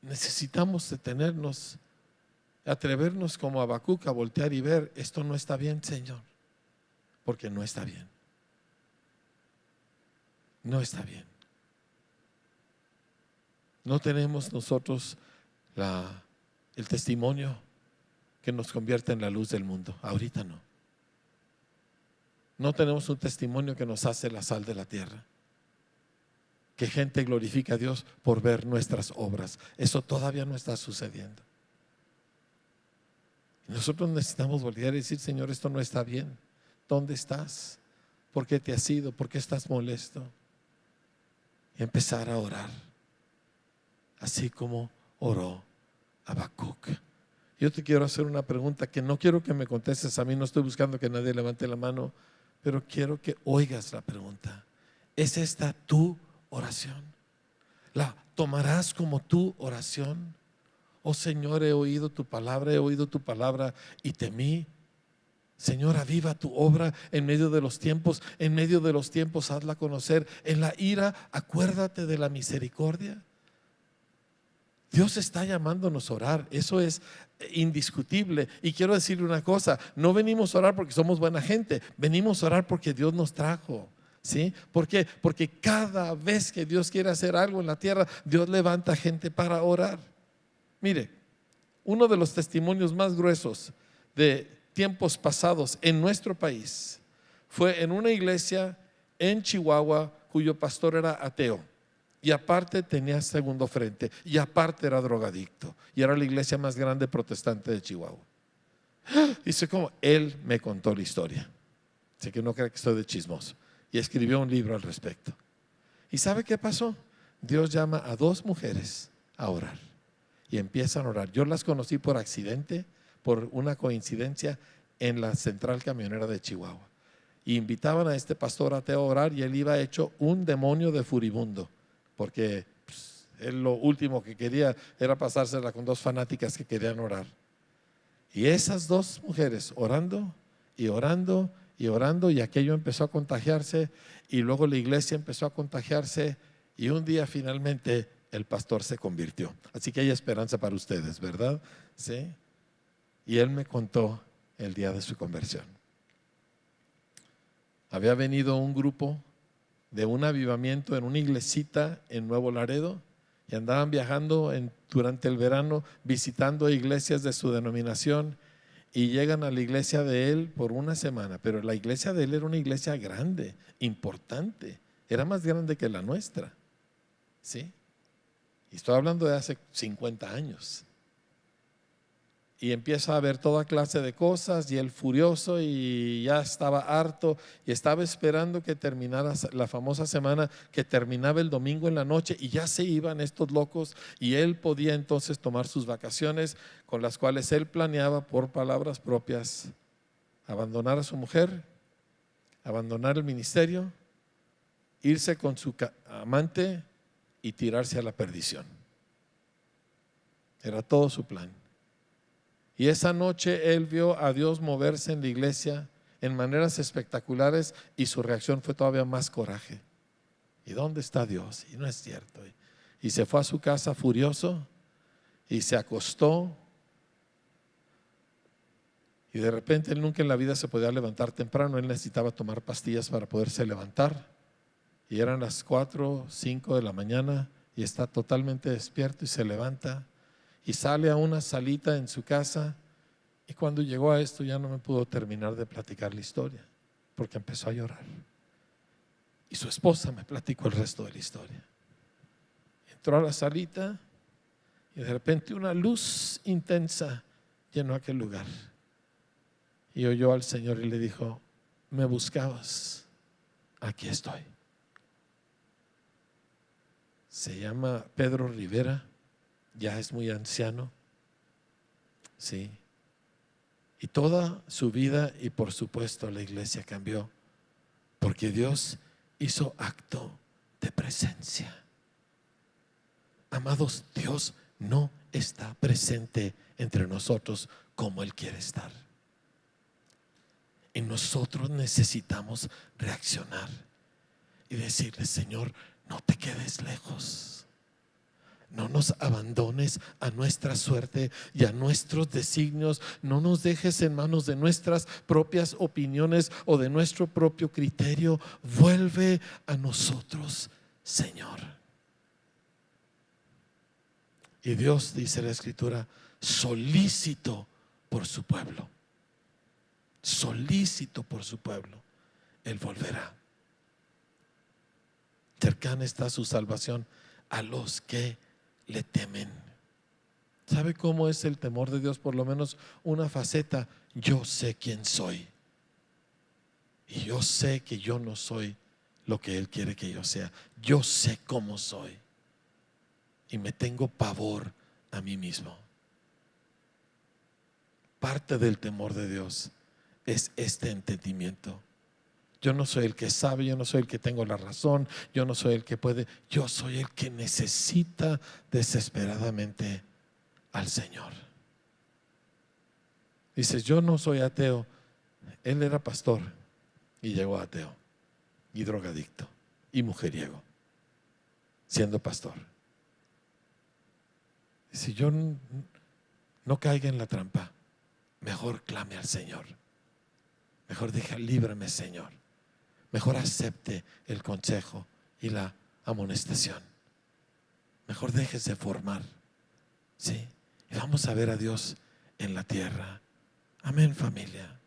necesitamos detenernos, atrevernos como Habacuc a voltear y ver, esto no está bien, Señor, porque no está bien. No está bien. No tenemos nosotros el testimonio que nos convierte en la luz del mundo. Ahorita no. No tenemos un testimonio que nos hace la sal de la tierra. Que gente glorifica a Dios por ver nuestras obras. Eso todavía no está sucediendo. Nosotros necesitamos volver y decir, Señor, esto no está bien. ¿Dónde estás? ¿Por qué te has ido? ¿Por qué estás molesto? Y empezar a orar, así como oró Habacuc. Yo te quiero hacer una pregunta que no quiero que me contestes a mí, no estoy buscando que nadie levante la mano, pero quiero que oigas la pregunta. ¿Es esta tu oración? ¿La tomarás como tu oración? Oh Señor, he oído tu palabra y temí. Señor, aviva tu obra en medio de los tiempos. En medio de los tiempos hazla conocer. En la ira acuérdate de la misericordia. Dios está llamándonos a orar, eso es indiscutible. Y quiero decirle una cosa, no venimos a orar porque somos buena gente, venimos a orar porque Dios nos trajo. ¿Sí? ¿Por qué? Porque cada vez que Dios quiere hacer algo en la tierra, Dios levanta gente para orar. Mire, uno de los testimonios más gruesos de tiempos pasados en nuestro país fue en una iglesia en Chihuahua cuyo pastor era ateo. Y aparte tenía segundo frente. Y aparte era drogadicto. Y era la iglesia más grande protestante de Chihuahua. Dice como, él me contó la historia. Así que no cree que estoy de chismoso. Y escribió un libro al respecto. ¿Y sabe qué pasó? Dios llama a dos mujeres a orar. Y empiezan a orar. Yo las conocí por accidente, por una coincidencia en la central camionera de Chihuahua. Y invitaban a este pastor ateo a orar y él iba hecho un demonio de furibundo. Porque él lo último que quería era pasársela con dos fanáticas que querían orar. Y esas dos mujeres orando y orando y orando, y aquello empezó a contagiarse, y luego la iglesia empezó a contagiarse, y un día finalmente el pastor se convirtió. Así que hay esperanza para ustedes, ¿verdad? ¿Sí? Y él me contó el día de su conversión. Había venido un grupo de un avivamiento en una iglesita en Nuevo Laredo y andaban viajando durante el verano visitando iglesias de su denominación y llegan a la iglesia de él por una semana, pero la iglesia de él era una iglesia grande, importante, era más grande que la nuestra, ¿sí? Y estoy hablando de hace 50 años. Y empieza a ver toda clase de cosas y él furioso y ya estaba harto y estaba esperando que terminara la famosa semana que terminaba el domingo en la noche y ya se iban estos locos y él podía entonces tomar sus vacaciones con las cuales él planeaba por palabras propias abandonar a su mujer, abandonar el ministerio, irse con su amante y tirarse a la perdición. Era todo su plan. Y esa noche él vio a Dios moverse en la iglesia en maneras espectaculares y su reacción fue todavía más coraje. ¿Y dónde está Dios? Y no es cierto. Y se fue a su casa furioso y se acostó. Y de repente él nunca en la vida se podía levantar temprano. Él necesitaba tomar pastillas para poderse levantar. Y eran las 4, 5 de la mañana y está totalmente despierto y se levanta. Y sale a una salita en su casa y cuando llegó a esto ya no me pudo terminar de platicar la historia porque empezó a llorar. Y su esposa me platicó el resto de la historia. Entró a la salita y de repente una luz intensa llenó aquel lugar. Y oyó al Señor y le dijo, ¿me buscabas? Aquí estoy. Se llama Pedro Rivera. Ya es muy anciano, sí. Y toda su vida y por supuesto la iglesia cambió porque Dios hizo acto de presencia. Amados, Dios no está presente entre nosotros como Él quiere estar. Y nosotros necesitamos reaccionar y decirle, Señor, no te quedes lejos. No nos abandones a nuestra suerte y a nuestros designios. No nos dejes en manos de nuestras propias opiniones o de nuestro propio criterio. Vuelve a nosotros, Señor. Y Dios, dice la Escritura, solícito por su pueblo. Solícito por su pueblo. Él volverá. Cercana está su salvación a los que le temen. ¿Sabe cómo es el temor de Dios? Por lo menos una faceta. Yo sé quién soy y yo sé que yo no soy lo que Él quiere que yo sea. Yo sé cómo soy y me tengo pavor a mí mismo. Parte del temor de Dios es este entendimiento. Yo no soy el que sabe, yo no soy el que tengo la razón, yo no soy el que puede, yo soy el que necesita desesperadamente al Señor. Dices, yo no soy ateo. Él era pastor y llegó ateo y drogadicto y mujeriego siendo pastor. Si yo no caiga en la trampa, mejor clame al Señor. Mejor diga, líbrame, Señor. Mejor acepte el consejo y la amonestación. Mejor dejes de formar. Sí. Y vamos a ver a Dios en la tierra. Amén, familia.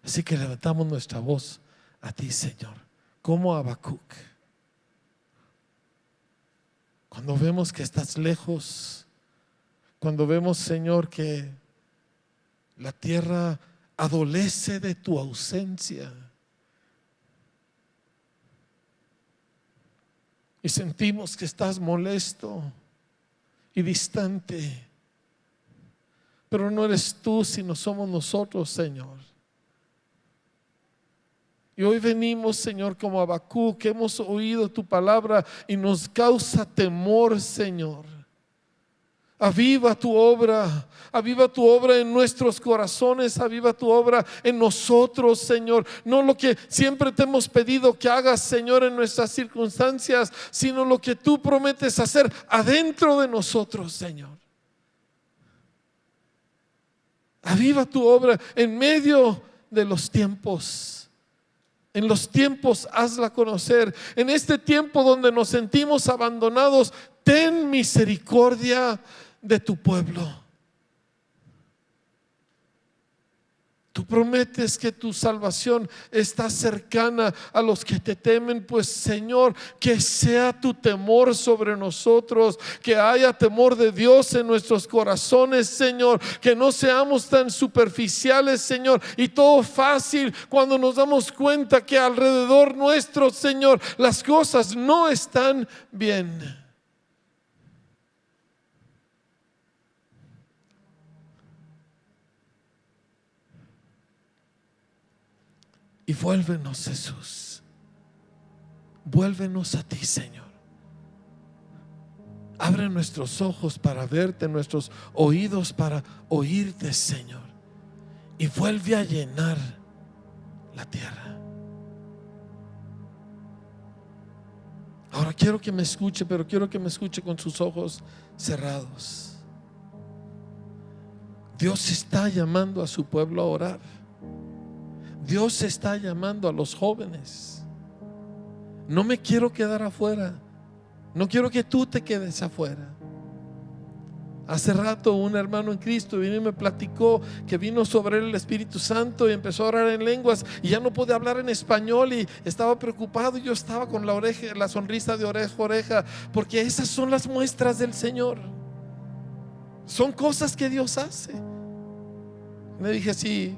Así que levantamos nuestra voz a ti, Señor, como Habacuc. Cuando vemos que estás lejos, cuando vemos, Señor, que la tierra adolece de tu ausencia y sentimos que estás molesto y distante, pero no eres tú, sino somos nosotros, Señor. Y hoy venimos, Señor, como Habacuc, que hemos oído tu palabra y nos causa temor, Señor. Aviva tu obra en nuestros corazones, aviva tu obra en nosotros, Señor. No lo que siempre te hemos pedido que hagas, Señor, en nuestras circunstancias, sino lo que tú prometes hacer adentro de nosotros, Señor. Aviva tu obra en medio de los tiempos. En los tiempos hazla conocer. En este tiempo donde nos sentimos abandonados, ten misericordia de tu pueblo. Tú prometes que tu salvación está cercana a los que te temen, pues Señor, que sea tu temor sobre nosotros, que haya temor de Dios en nuestros corazones, Señor, que no seamos tan superficiales, Señor, y todo fácil cuando nos damos cuenta que alrededor nuestro, Señor, las cosas no están bien. Y vuélvenos, Jesús. Vuélvenos a ti, Señor. Abre nuestros ojos para verte, nuestros oídos para oírte, Señor. Y vuelve a llenar la tierra. Ahora quiero que me escuche, pero quiero que me escuche con sus ojos cerrados. Dios está llamando a su pueblo a orar. Dios está llamando a los jóvenes. No me quiero quedar afuera. No quiero que tú te quedes afuera. Hace rato un hermano en Cristo vino y me platicó que vino sobre él el Espíritu Santo y empezó a orar en lenguas y ya no pude hablar en español y estaba preocupado. Y yo estaba con la sonrisa de oreja a oreja, porque esas son las muestras del Señor. Son cosas que Dios hace. Le dije, si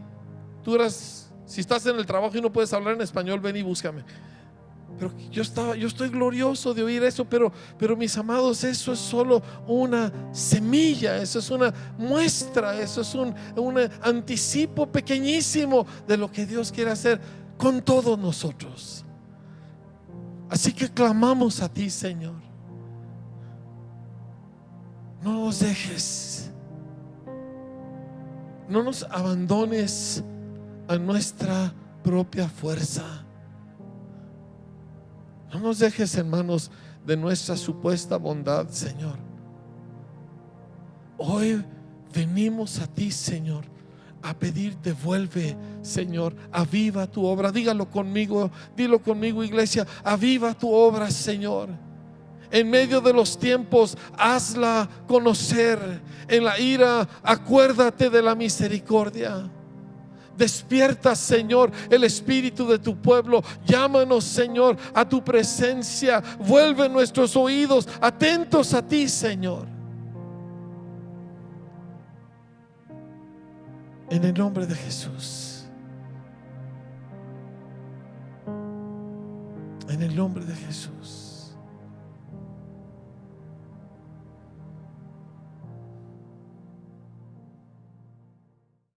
estás en el trabajo y no puedes hablar en español, ven y búscame. Pero yo estoy glorioso de oír eso, pero mis amados, eso es solo una semilla, eso es una muestra, eso es un anticipo pequeñísimo de lo que Dios quiere hacer con todos nosotros. Así que clamamos a ti, Señor. No nos dejes, no nos abandones a nuestra propia fuerza. No nos dejes en manos de nuestra supuesta bondad, Señor. Hoy venimos a ti, Señor, a pedirte, vuelve, Señor, aviva tu obra. Dilo conmigo, iglesia, aviva tu obra, Señor. En medio de los tiempos, hazla conocer. En la ira, acuérdate de la misericordia. Despierta, Señor, el espíritu de tu pueblo. Llámanos, Señor, a tu presencia. Vuelve nuestros oídos atentos a ti, Señor. En el nombre de Jesús. En el nombre de Jesús.